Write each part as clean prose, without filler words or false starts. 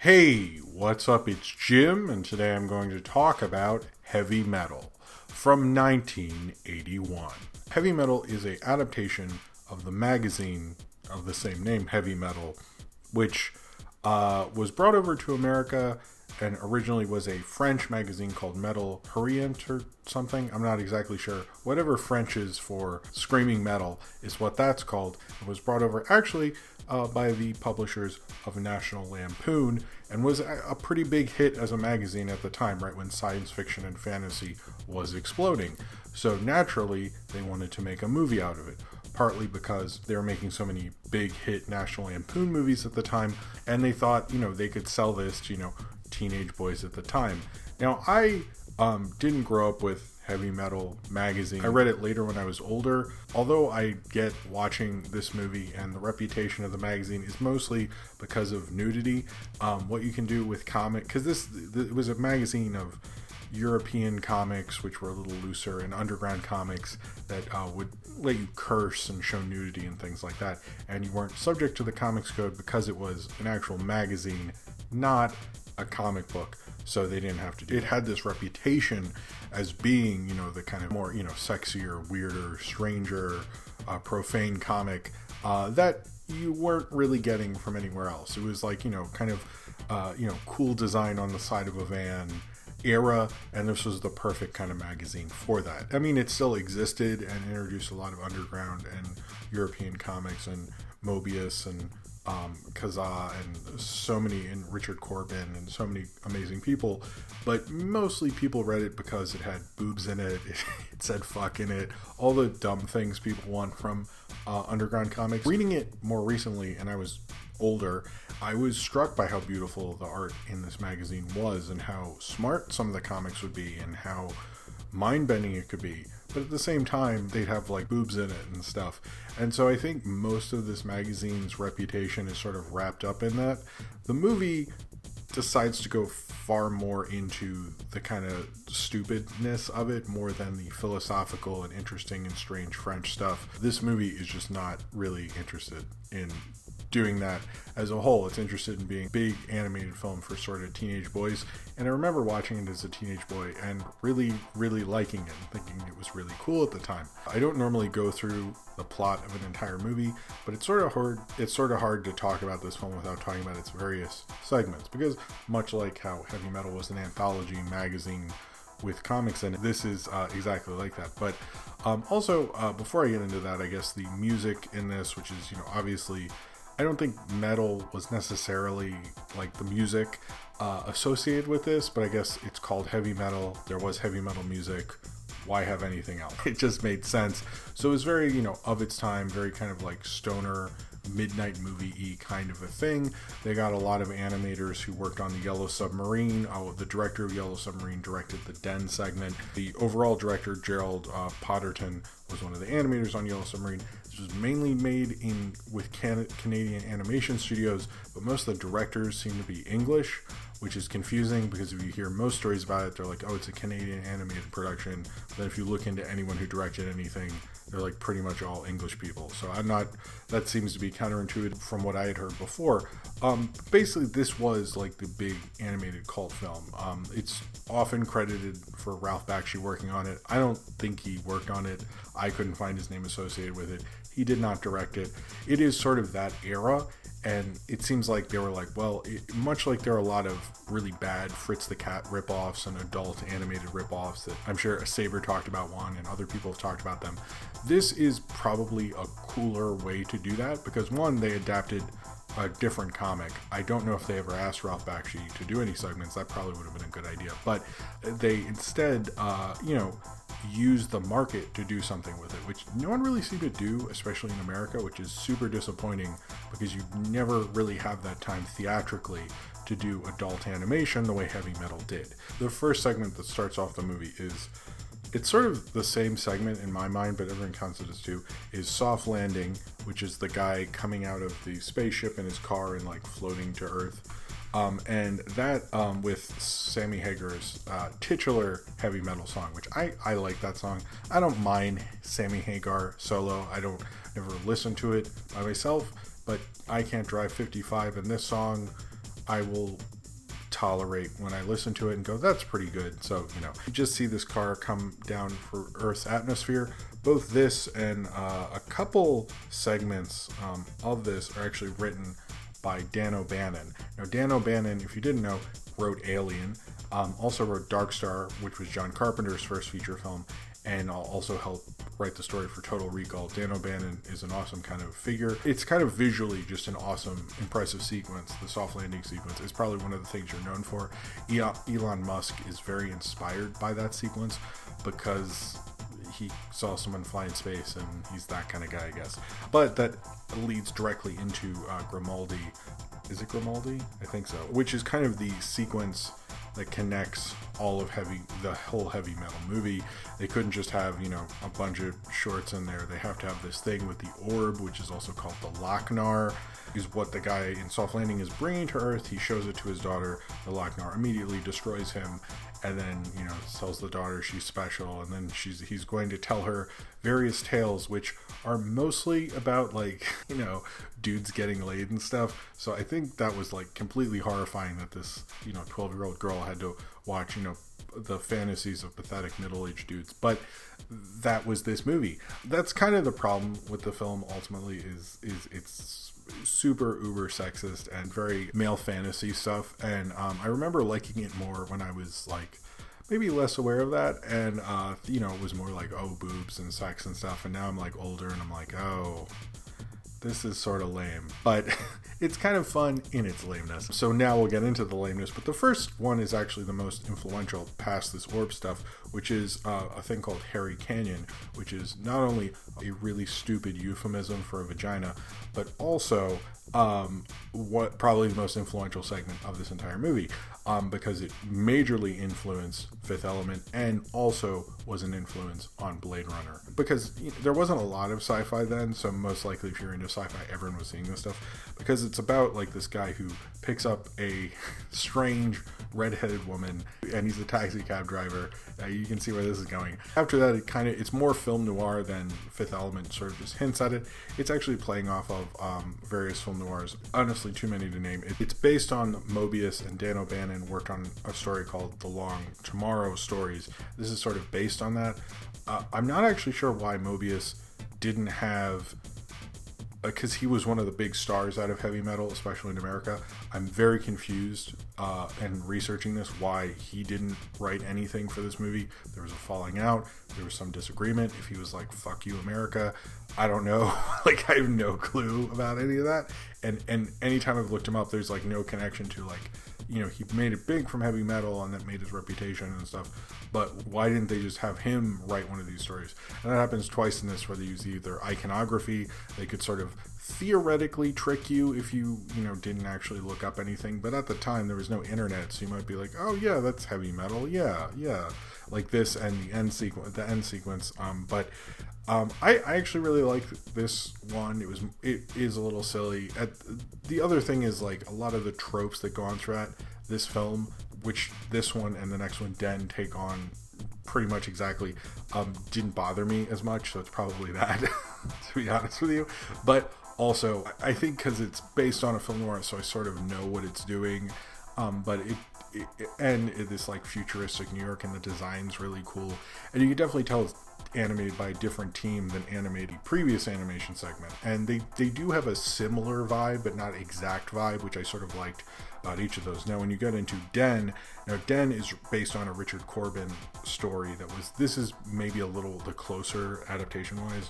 Hey, what's up? It's Jim, and today I'm going to talk about Heavy Metal from 1981. Heavy Metal is an adaptation of the magazine of the same name, Heavy Metal, which was brought over to America and originally was a French magazine called Metal Hurrient or something. I'm not exactly sure. Whatever French is for screaming metal is what that's called. It was brought over actually by the publishers of National Lampoon and was a pretty big hit as a magazine at the time, right when science fiction and fantasy was exploding. So naturally, they wanted to make a movie out of it. Partly because they were making so many big hit National Lampoon movies at the time, and they thought, they could sell this to, teenage boys at the time. Now, I didn't grow up with Heavy Metal magazine. I read it later when I was older. Although I get watching this movie and the reputation of the magazine is mostly because of nudity. What you can do with comic, because it was a magazine of European comics, which were a little looser, and underground comics that would let you curse and show nudity and things like that. And you weren't subject to the comics code because it was an actual magazine, not a comic book. So they didn't have to do it. It had this reputation as being, the kind of more, sexier, weirder, stranger, profane comic that you weren't really getting from anywhere else. It was like, kind of, cool design on the side of a van era, and this was the perfect kind of magazine for that. I mean, it still existed and introduced a lot of underground and European comics and Mobius and Kazaa and so many, and Richard Corbin and so many amazing people, but mostly people read it because it had boobs in it, it said fuck in it, all the dumb things people want from underground comics. Reading it more recently, and I was older, I was struck by how beautiful the art in this magazine was and how smart some of the comics would be and how mind-bending it could be. But at the same time, they'd have like boobs in it and stuff. And so I think most of this magazine's reputation is sort of wrapped up in that. The movie decides to go far more into the kind of stupidness of it more than the philosophical and interesting and strange French stuff. This movie is just not really interested in doing that as a whole. It's interested in being a big animated film for sort of teenage boys. And I remember watching it as a teenage boy and really, really liking it and thinking it was really cool at the time. I don't normally go through the plot of an entire movie, but it's sort of hard to talk about this film without talking about its various segments, because much like how Heavy Metal was an anthology magazine with comics in it, this is exactly like that. But also, before I get into that, I guess the music in this, which is, obviously, I don't think metal was necessarily like the music associated with this, but I guess it's called heavy metal. There was heavy metal music. Why have anything else? It just made sense. So it was very, of its time, very kind of like stoner, midnight movie-y kind of a thing. They got a lot of animators who worked on the Yellow Submarine. The director of Yellow Submarine directed the Den segment. The overall director, Gerald Potterton, was one of the animators on Yellow Submarine. This was mainly made with Canadian animation studios, but most of the directors seem to be English, which is confusing because if you hear most stories about it, they're like, oh, it's a Canadian animated production. But if you look into anyone who directed anything, they're like pretty much all English people. So that seems to be counterintuitive from what I had heard before. Basically, this was like the big animated cult film. It's often credited for Ralph Bakshi working on it. I don't think he worked on it. I couldn't find his name associated with it. He did not direct it. It is sort of that era. And it seems like they were like, well, much like there are a lot of really bad Fritz the Cat ripoffs and adult animated ripoffs that I'm sure Saber talked about one and other people have talked about them. This is probably a cooler way to do that because, one, they adapted a different comic. I don't know if they ever asked Ralph Bakshi to do any segments. That probably would have been a good idea. But they instead, use the market to do something with it, which no one really seemed to do, especially in America, which is super disappointing because you never really have that time theatrically to do adult animation the way Heavy Metal did. The first segment that starts off the movie it's sort of the same segment in my mind, but everyone counts it as two, is Soft Landing, which is the guy coming out of the spaceship in his car and like floating to Earth. And that with Sammy Hagar's titular Heavy Metal song, which I like that song. I don't mind Sammy Hagar solo. I don't never listen to it by myself, but I Can't Drive 55 and this song I will tolerate when I listen to it and go, that's pretty good. So, you just see this car come down for Earth's atmosphere. Both this and a couple segments of this are actually written by Dan O'Bannon. Now, Dan O'Bannon, if you didn't know, wrote Alien, also wrote Dark Star, which was John Carpenter's first feature film, and also helped write the story for Total Recall. Dan O'Bannon is an awesome kind of figure. It's kind of visually just an awesome, impressive sequence. The soft landing sequence is probably one of the things you're known for. Elon Musk is very inspired by that sequence because he saw someone fly in space, and he's that kind of guy, I guess. But that leads directly into Grimaldi. Is it Grimaldi? I think so. Which is kind of the sequence that connects all of the whole Heavy Metal movie. They couldn't just have, a bunch of shorts in there. They have to have this thing with the orb, which is also called the Lochnar, is what the guy in Soft Landing is bringing to Earth. He shows it to his daughter. The Lochnar immediately destroys him, and then, tells the daughter she's special, and then he's going to tell her various tales, which are mostly about, dudes getting laid and stuff. So I think that was, completely horrifying that this, 12-year-old girl had to watch, the fantasies of pathetic middle-aged dudes. But that was this movie. That's kind of the problem with the film, ultimately, is it's super uber sexist and very male fantasy stuff. And I remember liking it more when I was, maybe less aware of that, and it was more like, oh, boobs and sex and stuff. And now I'm older, and I'm like, oh, this is sort of lame, but it's kind of fun in its lameness. So now we'll get into the lameness, but the first one is actually the most influential past this orb stuff, which is a thing called Hairy Canyon, which is not only a really stupid euphemism for a vagina, but also what probably the most influential segment of this entire movie, because it majorly influenced Fifth Element and also was an influence on Blade Runner. Because there wasn't a lot of sci-fi then, so most likely if you're into sci-fi, everyone was seeing this stuff, because it's about this guy who picks up a strange redheaded woman, and he's a taxi cab driver. You can see where this is going. After that, it's more film noir than Fifth Element sort of just hints at it. It's actually playing off of various film noirs, honestly too many to name. It's based on Mobius, and Dan O'Bannon worked on a story called The Long Tomorrow Stories. This is sort of based on that. I'm not actually sure why Mobius didn't have, because he was one of the big stars out of heavy metal, especially in America. I'm very confused and researching this, why he didn't write anything for this movie. There was a falling out. There was some disagreement. If he was like, fuck you, America, I don't know. I have no clue about any of that. And anytime I've looked him up, there's no connection to he made it big from heavy metal, and that made his reputation and stuff. But why didn't they just have him write one of these stories? And that happens twice in this, where they use either iconography. They could sort of theoretically trick you if you didn't actually look up anything. But at the time, there was no internet, so you might be like, oh yeah, that's heavy metal. Yeah. Like this and the end sequence. But I actually really like this one. It is a little silly. The other thing is a lot of the tropes that go on throughout this film, which this one and the next one take on pretty much exactly, didn't bother me as much. So it's probably that, to be honest with you. But also, I think because it's based on a film noir, so I sort of know what it's doing. But this futuristic New York, and the design's really cool, and you can definitely tell it's animated by a different team than animated previous animation segment, and they do have a similar vibe but not exact vibe, which I sort of liked about each of those. Now when you get into Den is based on a Richard Corbin story this is maybe a little the closer adaptation wise,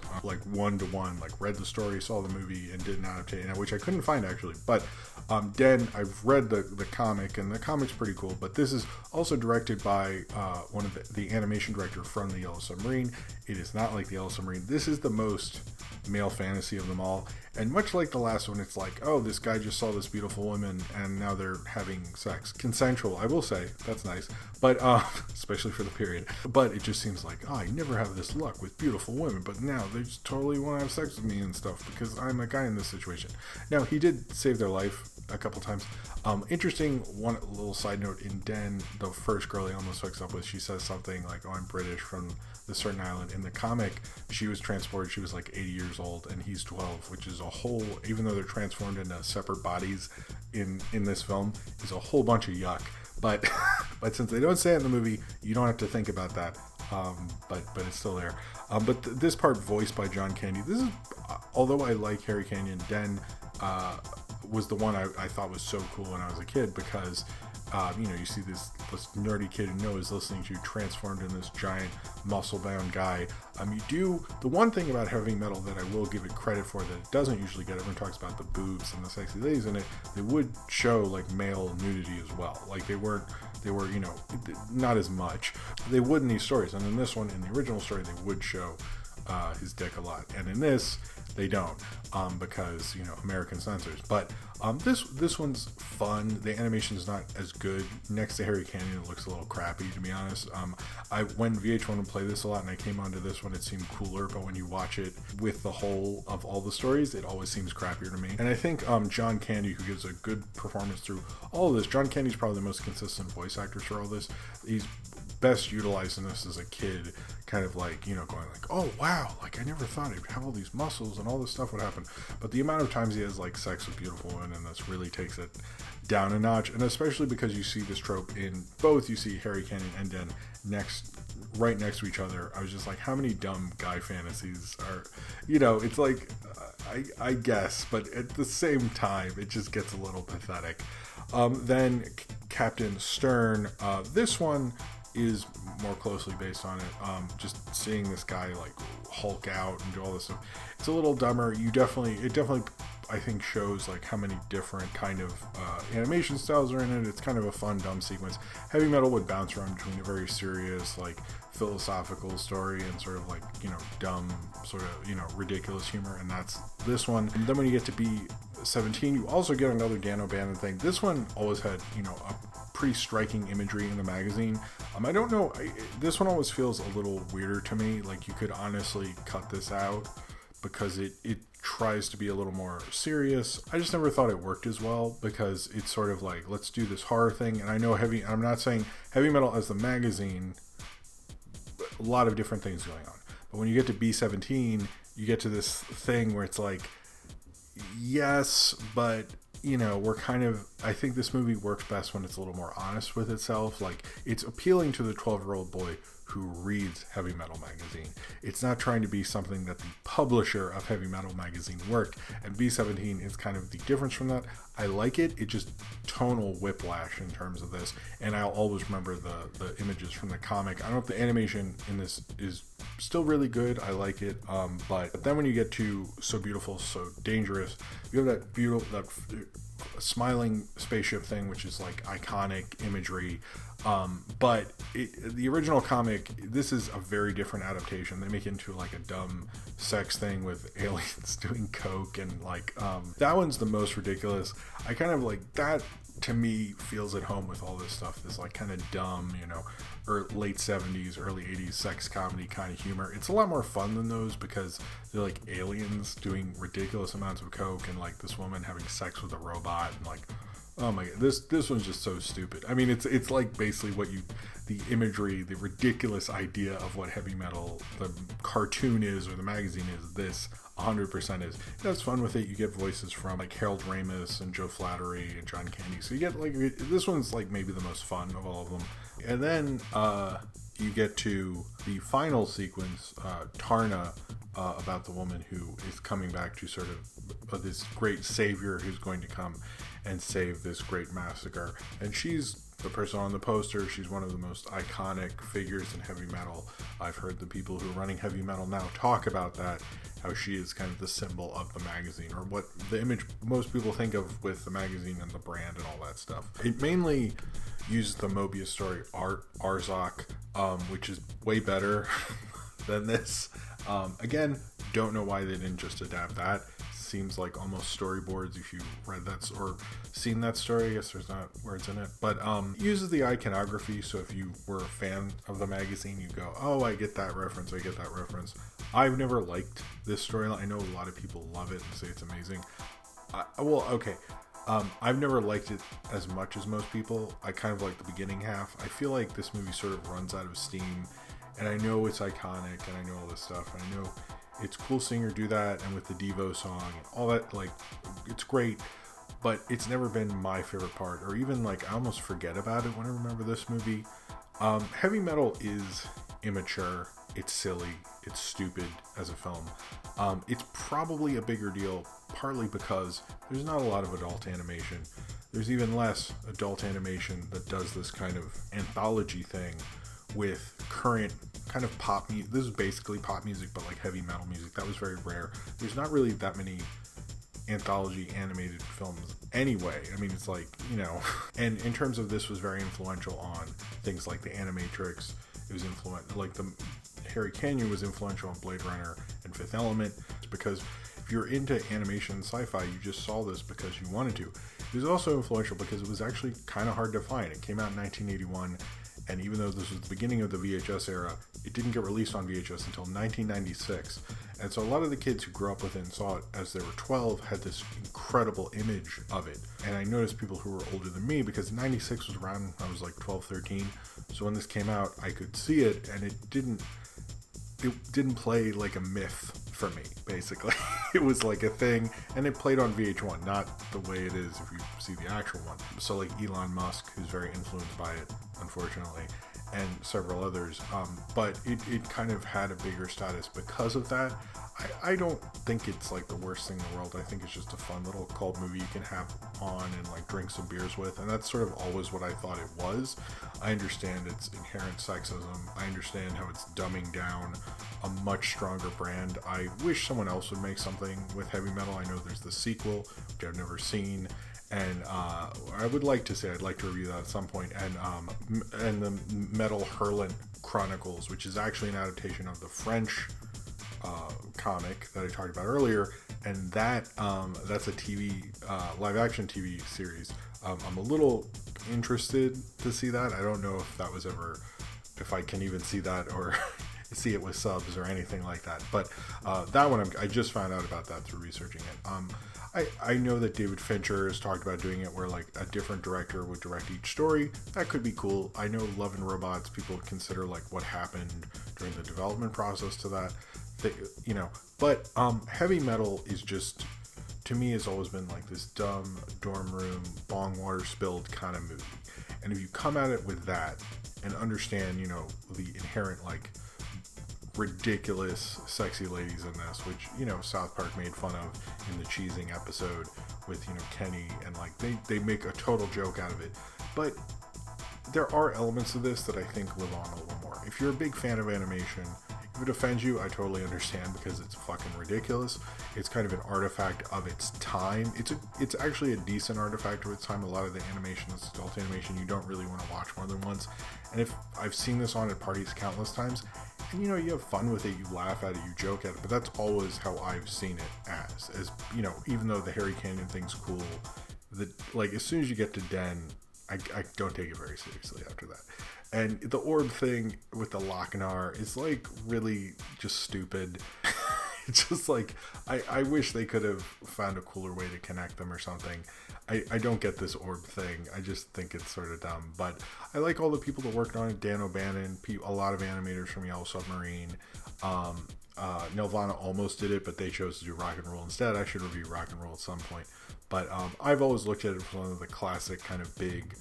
one-to-one, read the story, saw the movie, and did an adaptation, which I couldn't find actually. But Den, I've read the comic, and the comic's pretty cool, but this is also directed by one of the animation director from The Yellow Submarine. It is not like The Yellow Submarine. This is the most male fantasy of them all, and much like the last one, it's oh, this guy just saw this beautiful woman and now they're having sex, consensual, I will say, that's nice, but especially for the period. But it just seems I never have this luck with beautiful women, but now they just totally want to have sex with me and stuff because I'm a guy in this situation. Now he did save their life a couple times. Interesting, one little side note, in Den, the first girl he almost hooks up with, she says something like, oh, I'm British from this certain island. In the comic, she was transported, she was like 80 years old, and he's 12, which is a whole, even though they're transformed into separate bodies in this film, is a whole bunch of yuck. But but since they don't say it in the movie, you don't have to think about that. But it's still there. But this part voiced by John Candy. This is, although I like Harry Canyon, Den was the one I thought was so cool when I was a kid, because you see this nerdy kid who knows listening to transformed in this giant muscle-bound guy. The one thing about heavy metal that I will give it credit for that it doesn't usually get, everyone talks about the boobs and the sexy ladies in it, they would show like male nudity as well. Like they were not as much. They would in these stories, and in this one, in the original story, they would show his dick a lot, and in this they don't, because American censors. But this one's fun. The animation is not as good. Next to Harry Canyon, it looks a little crappy, to be honest. When VH1 would play this a lot, and I came onto this one, it seemed cooler. But when you watch it with the whole of all the stories, it always seems crappier to me. And I think John Candy, who gives a good performance through all of this, John Candy's probably the most consistent voice actor for all this. He's best utilized in this as a kid, kind of like, going like, oh wow, like I never thought he'd have all these muscles and all this stuff would happen. But the amount of times he has like sex with beautiful women in this really takes it down a notch. And especially because you see this trope in both, you see Harry Canyon and Den right next to each other. I was just like, how many dumb guy fantasies are, it's like, I guess, but at the same time, it just gets a little pathetic. Then Captain Stern, this one is more closely based on it. Just seeing this guy like Hulk out and do all this stuff, it's a little dumber. It definitely I think shows like how many different kind of animation styles are in it. It's kind of a fun dumb sequence. Heavy Metal would bounce around between a very serious like philosophical story and sort of like dumb sort of ridiculous humor, and that's this one. And then when you get to B-17, you also get another Dan O'Bannon thing. This one always had a pretty striking imagery in the magazine. I don't know, this one always feels a little weirder to me. Like you could honestly cut this out because it tries to be a little more serious. I just never thought it worked as well, because it's sort of like, let's do this horror thing. And I know I'm not saying Heavy Metal as the magazine, a lot of different things going on. But when you get to B-17, you get to this thing where it's like, yes, but we're kind of, I think this movie works best when it's a little more honest with itself. Like, it's appealing to the 12-year-old boy who reads Heavy Metal magazine. It's not trying to be something that the publisher of Heavy Metal magazine worked, and B-17 is kind of the difference from that. I like it. It just tonal whiplash in terms of this, and I'll always remember the images from the comic. I don't know if the animation in this is still really good. I like it, but then when you get to So Beautiful, So Dangerous, you have that smiling spaceship thing, which is like iconic imagery. But the original comic, this is a very different adaptation. They make it into like a dumb sex thing with aliens doing coke, and like that one's the most ridiculous. I kind of like that. To me, feels at home with all this stuff, this like kind of dumb, or late 70s, early 80s sex comedy kind of humor. It's a lot more fun than those, because they're like aliens doing ridiculous amounts of coke, and like this woman having sex with a robot, and like, oh my god, this one's just so stupid. I mean, it's like basically the imagery, the ridiculous idea of what Heavy Metal, the cartoon is, or the magazine is, this 100% is. That's fun with it. You get voices from like Harold Ramis and Joe Flattery and John Candy. So you get like, this one's like maybe the most fun of all of them. And then you get to the final sequence, Tarna, about the woman who is coming back to sort of this great savior who's going to come and save this great massacre. And she's the person on the poster. She's one of the most iconic figures in heavy metal. I've heard the people who are running Heavy Metal now talk about that, how she is kind of the symbol of the magazine, or what the image most people think of with the magazine and the brand and all that stuff. It mainly uses the Mobius story Arzak, which is way better than this. Again, don't know why they didn't just adapt that. Seems like almost storyboards if you read that or seen that story. I guess there's not words in it, but uses the iconography. So if you were a fan of the magazine, you go, oh, I get that reference. I've never liked this storyline. I know a lot of people love it and say it's amazing. I've never liked it as much as most people. I kind of like the beginning half. I feel like this movie sort of runs out of steam, and I know it's iconic, and I know all this stuff, and I know it's cool seeing her do that, and with the Devo song and all that, like, it's great, but it's never been my favorite part, or even, like, I almost forget about it when I remember this movie. Heavy Metal is immature, it's silly, it's stupid as a film. It's probably a bigger deal, partly because there's not a lot of adult animation. There's even less adult animation that does this kind of anthology thing with current kind of pop music. This is basically pop music, but like heavy metal music. That was very rare. There's not really that many anthology animated films anyway. I mean, it's like, you know, and in terms of this was very influential on things like the Animatrix. It was like the Harry Canyon was influential on Blade Runner and Fifth Element, because if you're into animation and sci-fi, you just saw this because you wanted to. It was also influential because it was actually kind of hard to find. It came out in 1981, and even though this was the beginning of the VHS era, it didn't get released on VHS until 1996. And so a lot of the kids who grew up with it and saw it as they were 12 had this incredible image of it. And I noticed people who were older than me, because 96 was around, I was like 12, 13. So when this came out, I could see it, and it didn't play like a myth for me, basically. It was like a thing, and it played on VH1, not the way it is if you see the actual one. So like Elon Musk, who's very influenced by it, unfortunately, and several others, but it kind of had a bigger status because of that. I don't think it's like the worst thing in the world. I think it's just a fun little cult movie you can have on and like drink some beers with, and that's sort of always what I thought it was. I understand its inherent sexism. I understand how it's dumbing down a much stronger brand. I wish someone else would make something with heavy metal. I know there's the sequel, which I've never seen, and I would like to say I'd like to review that at some point, and the Metal Hurlant Chronicles, which is actually an adaptation of the French comic that I talked about earlier, and that's a TV live action TV series. I'm a little interested to see that. I don't know if I can even see that or see it with subs or anything like that, but that one I just found out about that through researching it. I know that David Fincher has talked about doing it where like a different director would direct each story. That could be cool. I know Love and Robots, people consider like what happened during the development process to that. But Heavy Metal is just, to me, has always been like this dumb dorm room bong water spilled kind of movie. And if you come at it with that and understand, the inherent like ridiculous sexy ladies in this, which South Park made fun of in the cheesing episode with Kenny, and like they make a total joke out of it, but there are elements of this that I think live on a little more. If you're a big fan of animation, if it offends you, I totally understand, because it's fucking ridiculous. It's kind of an artifact of its time. It's actually a decent artifact of its time. A lot of the animation, this adult animation, you don't really want to watch more than once. And if I've seen this on at parties countless times, and you have fun with it, you laugh at it, you joke at it, but that's always how I've seen it as even though the Harry Canyon thing's cool, like as soon as you get to Den, I don't take it very seriously after that. And the orb thing with the Lochnar is like really just stupid. It's just like, I wish they could have found a cooler way to connect them or something. I don't get this orb thing. I just think it's sort of dumb. But I like all the people that worked on it. Dan O'Bannon, a lot of animators from Yellow Submarine. Nelvana almost did it, but they chose to do Rock and Roll instead. I should review Rock and Roll at some point. But I've always looked at it as one of the classic kind of big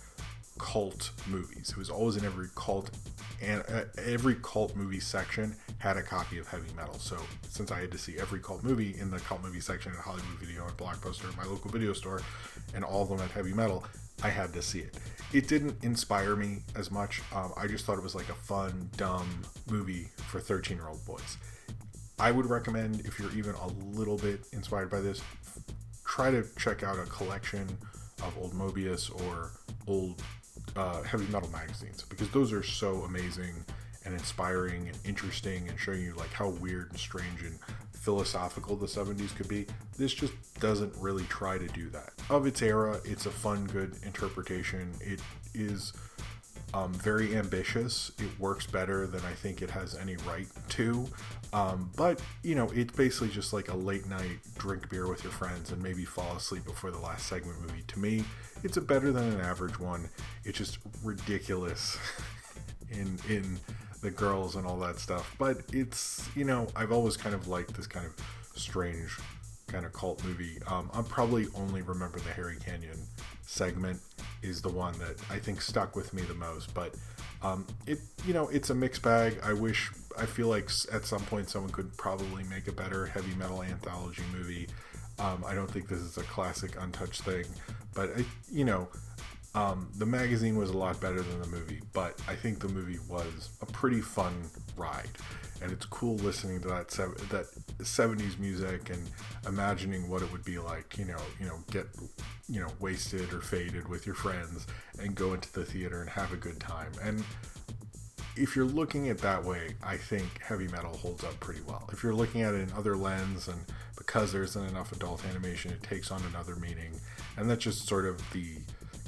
cult movies. It was always in every cult, and every cult movie section had a copy of Heavy Metal. So since I had to see every cult movie in the cult movie section at Hollywood Video and Blockbuster, my local video store, and all of them had Heavy Metal, I had to see it. It didn't inspire me as much. I just thought it was like a fun, dumb movie for 13-year-old boys. I would recommend, if you're even a little bit inspired by this, try to check out a collection of old Mobius or old heavy metal magazines, because those are so amazing and inspiring and interesting and showing you like how weird and strange and philosophical the 70s could be. This just doesn't really try to do that. Of its era, it's a fun, good interpretation. It is very ambitious. It works better than I think it has any right to. But, you know, it's basically just like a late night drink beer with your friends and maybe fall asleep before the last segment movie. To me, it's a better than an average one. It's just ridiculous in the girls and all that stuff. But it's, you know, I've always kind of liked this kind of strange kind of cult movie. I'll probably only remember the Harry Canyon segment is the one that I think stuck with me the most. But it, you know, it's a mixed bag. I feel like at some point someone could probably make a better heavy metal anthology movie. I don't think this is a classic untouched thing, but the magazine was a lot better than the movie, but I think the movie was a pretty fun ride, and it's cool listening to that 70s music and imagining what it would be like, get wasted or faded with your friends and go into the theater and have a good time. And if you're looking at it that way, I think heavy metal holds up pretty well. If you're looking at it in other lens, and because there isn't enough adult animation, it takes on another meaning, and that's just sort of the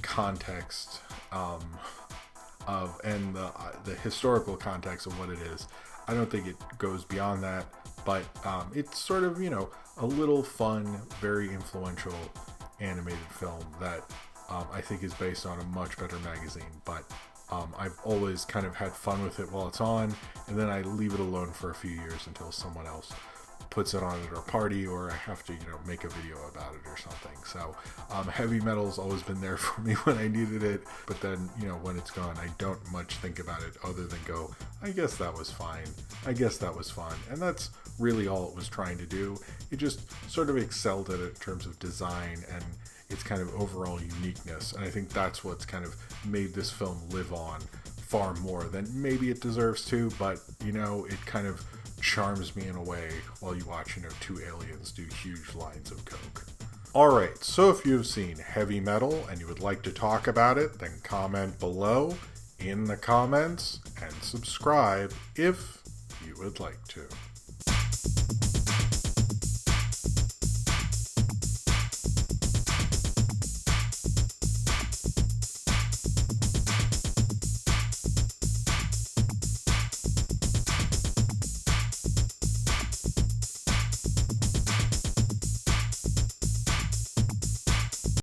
context and the historical context of what it is. I don't think it goes beyond that, but it's sort of, a little fun, very influential animated film that I think is based on a much better magazine. But I've always kind of had fun with it while it's on, and then I leave it alone for a few years until someone else puts it on at our party, or I have to, make a video about it or something. So heavy metal's always been there for me when I needed it, but then, when it's gone, I don't much think about it other than go, I guess that was fine. I guess that was fun. And that's really all it was trying to do. It just sort of excelled at it in terms of design and its kind of overall uniqueness. And I think that's what's kind of made this film live on far more than maybe it deserves to, but, it kind of charms me in a way while you watch, two aliens do huge lines of coke. Alright, so if you've seen heavy metal and you would like to talk about it, then comment below in the comments and subscribe if you would like to.